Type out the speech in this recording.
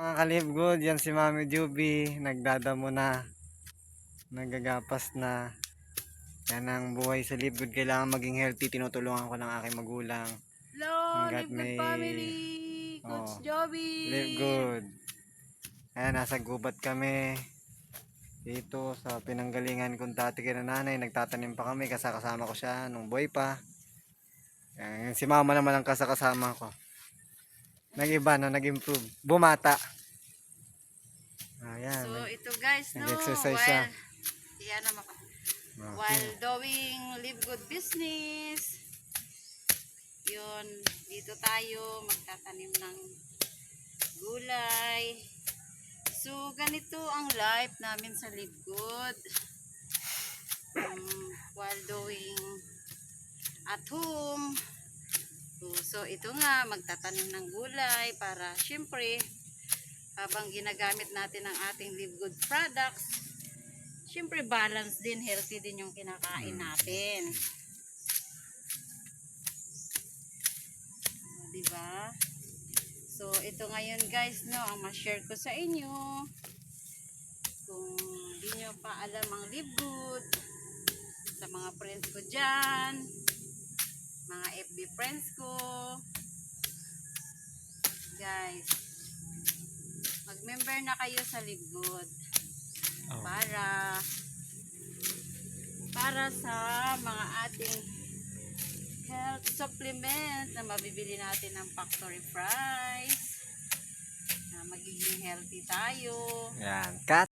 Mga ka-Live Good, yan si Mami Juby, nagdadamo na, nagagapas na. Yan ang buhay sa Live Good, kailangan maging healthy, tinutulungan ko ng aking magulang. Hello, Hanggat Live Good may family! Coach Joby! Live Good. Ayan, nasa gubat kami. Dito sa pinanggalingan kong dati kina nanay, nagtatanim pa kami, kasama ko siya nung buhay pa. Ayan, si mama naman ang kasama ko. Nag-iba na, nag-improve, bumata. Ayan, So ito guys, no, nag-exercise siya. yan naman ka. Okay. While doing Live Good business, yun, dito tayo magtatanim ng gulay. So ganito ang life namin sa Live Good. While doing at home. So ito nga, magtatanim ng gulay para syempre habang ginagamit natin ang ating Live Good products, syempre balance din, healthy din yung kinakain natin. Diba? So ito ngayon guys, no, ang ma-share ko sa inyo. Kung di nyo pa alam ang Live Good, sa mga friends ko dyan, mga FB friends ko, guys, mag-member na kayo sa Live Good para sa mga ating health supplement na mabibili natin ng factory price, na magiging healthy tayo. Yan, cut.